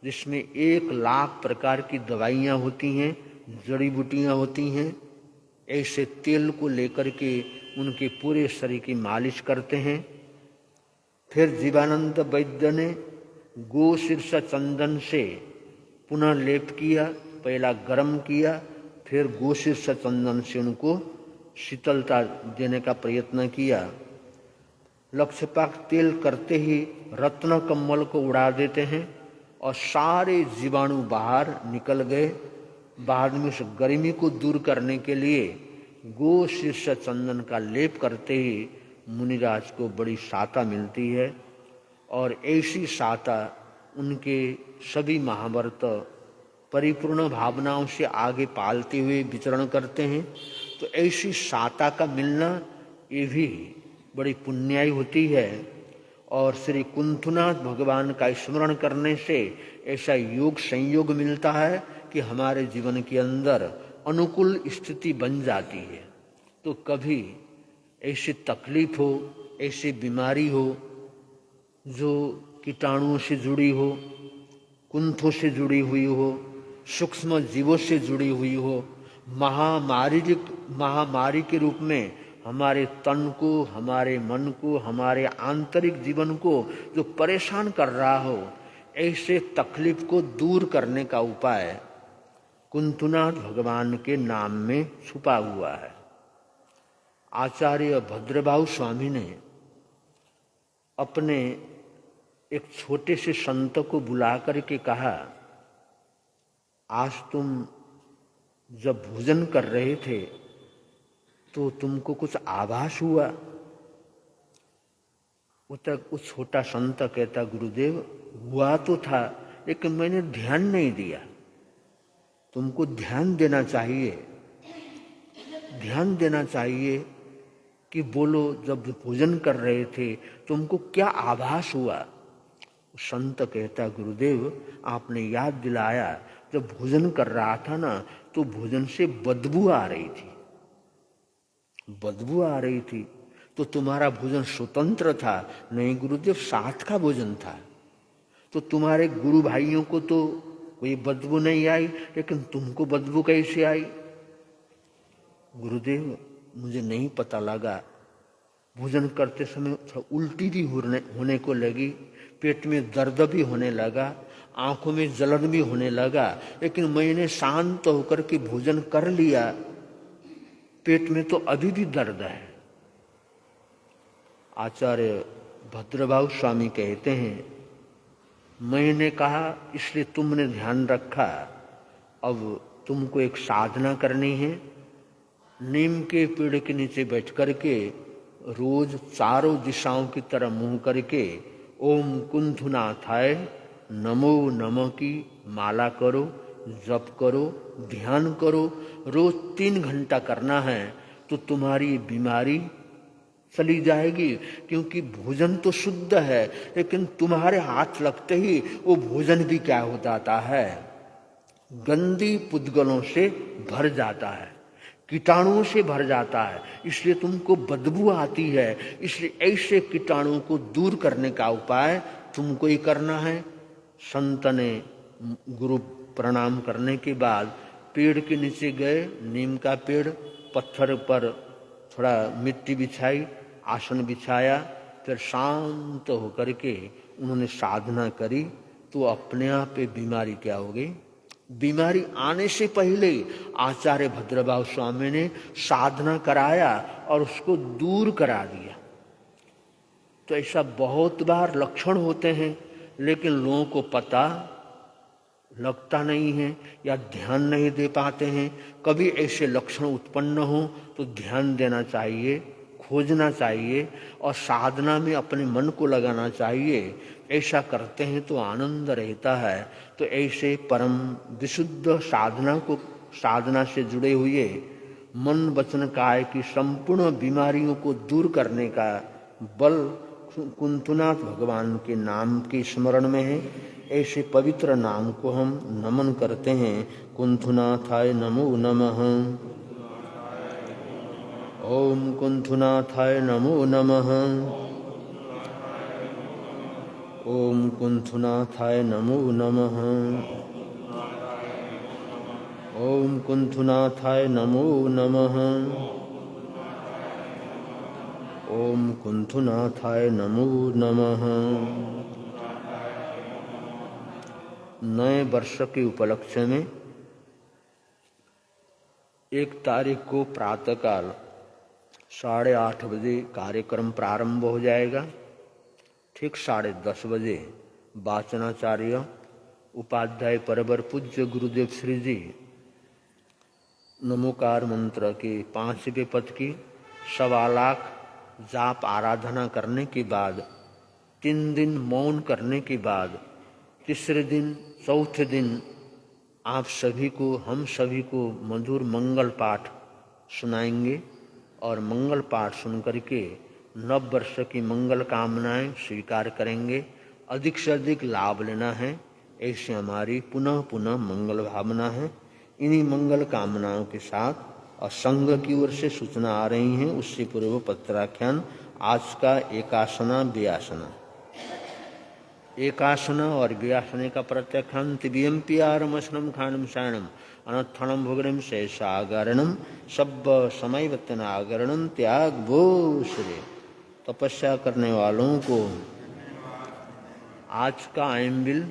जिसमें 1 लाख प्रकार की दवाइयाँ होती हैं, जड़ी बूटियाँ होती हैं, ऐसे तेल को लेकर के उनके पूरे शरीर की मालिश करते हैं। फिर जीवानंद वैद्य ने गो शीर्ष चंदन से पुनः लेप किया, पहला गर्म किया, फिर गो शीर्ष चंदन से उनको शीतलता देने का प्रयत्न किया। लक्षपाक तेल करते ही रत्न कम्बल को उड़ा देते हैं और सारे जीवाणु बाहर निकल गए। बाद में उस गर्मी को दूर करने के लिए गो शीर्ष चंदन का लेप करते ही मुनिराज को बड़ी साता मिलती है और ऐसी साता उनके सभी महाव्रत परिपूर्ण भावनाओं से आगे पालते हुए विचरण करते हैं। तो ऐसी साता का मिलना ये भी बड़ी पुण्याई होती है और श्री कुंथुनाथ भगवान का स्मरण करने से ऐसा योग संयोग मिलता है कि हमारे जीवन के अंदर अनुकूल स्थिति बन जाती है। तो कभी ऐसी तकलीफ हो, ऐसी बीमारी हो जो कीटाणुओं से जुड़ी हो, कुंथों से जुड़ी हुई हो, सूक्ष्म जीवों से जुड़ी हुई हो, महामारी के रूप में हमारे तन को, हमारे मन को, हमारे आंतरिक जीवन को जो परेशान कर रहा हो, ऐसे तकलीफ को दूर करने का उपाय कुंथुनाथ भगवान के नाम में छुपा हुआ है। आचार्य भद्रभाऊ स्वामी ने अपने एक छोटे से संत को बुला करके कहा, आज तुम जब भोजन कर रहे थे तो तुमको कुछ आभास हुआ? वो छोटा संत कहता, गुरुदेव हुआ तो था लेकिन मैंने ध्यान नहीं दिया। तुमको ध्यान देना चाहिए, ध्यान देना चाहिए कि बोलो जब भोजन कर रहे थे तुमको क्या आभास हुआ? संत कहता, गुरुदेव आपने याद दिलाया, जब भोजन कर रहा था ना तो भोजन से बदबू आ रही थी, बदबू आ रही थी। तो तुम्हारा भोजन स्वतंत्र था? नहीं गुरुदेव, साथ का भोजन था। तो तुम्हारे गुरु भाइयों को तो कोई बदबू नहीं आई, लेकिन तुमको बदबू कैसे आई? गुरुदेव मुझे नहीं पता लगा, भोजन करते समय उल्टी भी होने को लगी, पेट में दर्द भी होने लगा, आंखों में जलन भी होने लगा, लेकिन मैंने शांत होकर के भोजन कर लिया। पेट में तो अभी भी दर्द है। आचार्य भद्रभाऊ स्वामी कहते हैं, मैंने कहा इसलिए तुमने ध्यान रखा, अब तुमको एक साधना करनी है। नीम के पेड़ के नीचे बैठ करके रोज चारों दिशाओं की तरफ मुंह करके ओम कुंथुनाथाय नमो नमः की माला करो, जप करो, ध्यान करो। रोज 3 घंटा करना है तो तुम्हारी बीमारी चली जाएगी। क्योंकि भोजन तो शुद्ध है, लेकिन तुम्हारे हाथ लगते ही वो भोजन भी क्या हो जाता है, गंदी पुद्गलों से भर जाता है, कीटाणुओं से भर जाता है। इसलिए तुमको बदबू आती है। इसलिए ऐसे कीटाणुओं को दूर करने का उपाय तुमको ही करना है। संत ने गुरु प्रणाम करने के बाद पेड़ के नीचे गए, नीम का पेड़, पत्थर पर थोड़ा मिट्टी बिछाई, आसन बिछाया, फिर शांत होकर के उन्होंने साधना करी। तो अपने आप पे बीमारी क्या हो गई, बीमारी आने से पहले आचार्य भद्रभाव स्वामी ने साधना कराया और उसको दूर करा दिया। तो ऐसा बहुत बार लक्षण होते हैं, लेकिन लोगों को पता लगता नहीं है या ध्यान नहीं दे पाते हैं। कभी ऐसे लक्षण उत्पन्न हो तो ध्यान देना चाहिए, खोजना चाहिए और साधना में अपने मन को लगाना चाहिए। ऐसा करते हैं तो आनंद रहता है। तो ऐसे परम विशुद्ध साधना से जुड़े हुए मन वचन काया की संपूर्ण बीमारियों को दूर करने का बल कुंथुनाथ भगवान के नाम के स्मरण में है। ऐसे पवित्र नाम को हम नमन करते हैं। कुंथुनाथाय नमो नमः। ओम कुंथुनाथाय नमो नमः। ओम कुंथुनाथाय नमो नमः। ओम कुंथुनाथाय नमो नमः। ओम कुंथुनाथाय नमो नमः। नए वर्ष के उपलक्ष्य में 1 तारीख को प्रातःकाल 8:30 बजे कार्यक्रम प्रारंभ हो जाएगा। ठीक 10:30 बजे वाचनाचार्य उपाध्याय परवर पूज्य गुरुदेव श्री जी नमोकार मंत्र के 5वें पद की 1.25 लाख जाप आराधना करने के बाद 3 दिन मौन करने के बाद तीसरे दिन चौथे दिन आप सभी को, हम सभी को मधुर मंगल पाठ सुनाएंगे और मंगल पाठ सुन करके नव वर्ष की मंगल कामनाएं स्वीकार करेंगे। अधिक से अधिक लाभ लेना है, ऐसी हमारी पुनः पुनः मंगल भावना है। इन्हीं मंगल कामनाओं के साथ और संघ की ओर से सूचना आ रही हैं, उससे पूर्व पत्राख्यान आज का एकासना व्यासना, एकासना और व्यासने का प्रत्याख्यान तिबियम पियारम असनम खानम शरणम अनत्थनम भोगरम शेषागरणम सब समय वतनागरणम त्याग भूषरे। तपस्या करने वालों को आज का आयम्बिल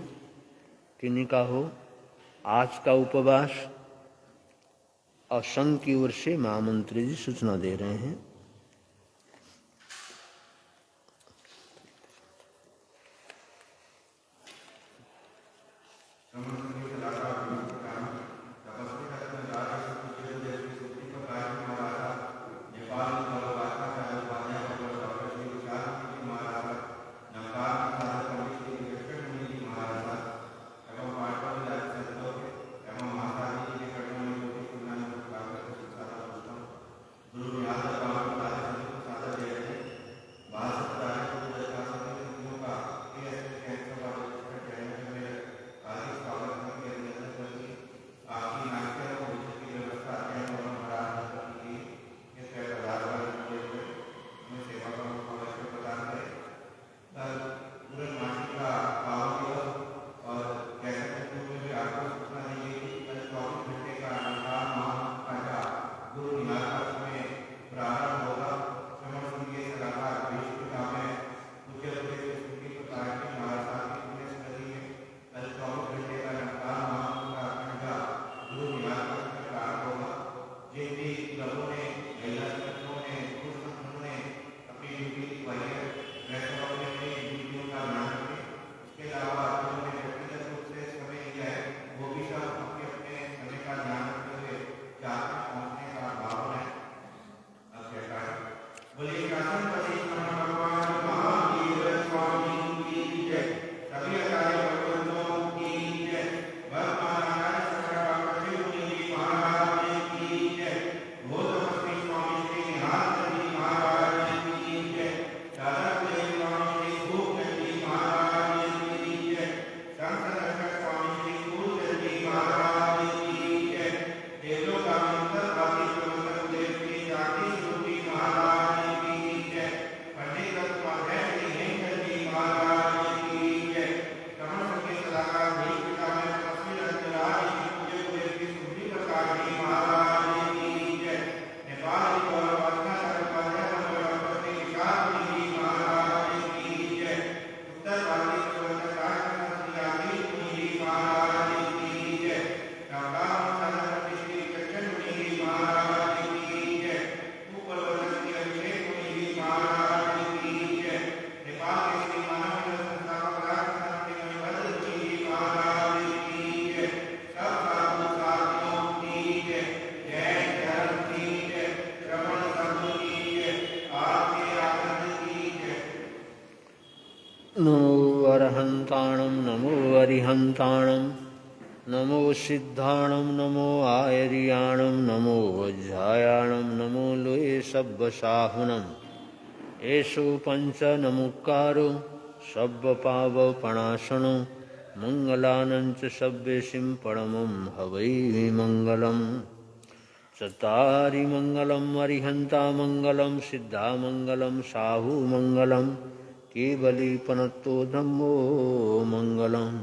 किन्हीं का हो, आज का उपवास और संघ की ओर से महामंत्री जी सूचना दे रहे हैं। अरिहन्ताणं नमो सिद्धाणं नमो आयर्याणं नमो वज्रायाणं नमो लोये सब्बसाहुनम् एषु पञ्चनमुक्कारो सब्बपावपणासनो मङ्गलानञ्च सब्बेशिं परमं हवै मङ्गलम् चत्वारि मङ्गलम् अरिहन्ता मङ्गलं सिद्धा मङ्गलं साहु मङ्गलं केवलीपनत्तो धम्मो मङ्गलम्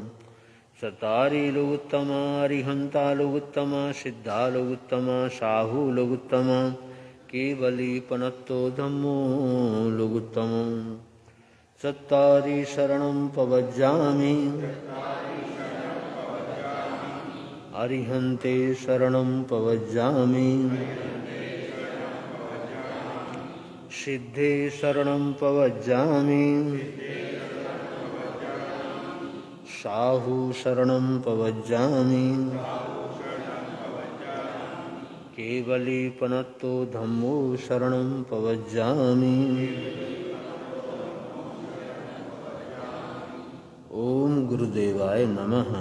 चत्वारि लोकोत्तमा अरिहन्ता लोकोत्तमा सिद्धा लोकोत्तमा साहु लोकोत्तमा केवलीपनत्तो धम्मो लोकोत्तमम् चत्वारि शरणं प्रव्रजामि अरिहन्ते शरणं प्रव्रजामि सिद्धे शरणं प्रव्रजामि साहु शरणं प्रव्रजामि केवलीपनत्तो धम्मो शरणं प्रव्रजामि ओम गुरुदेवाय नमः।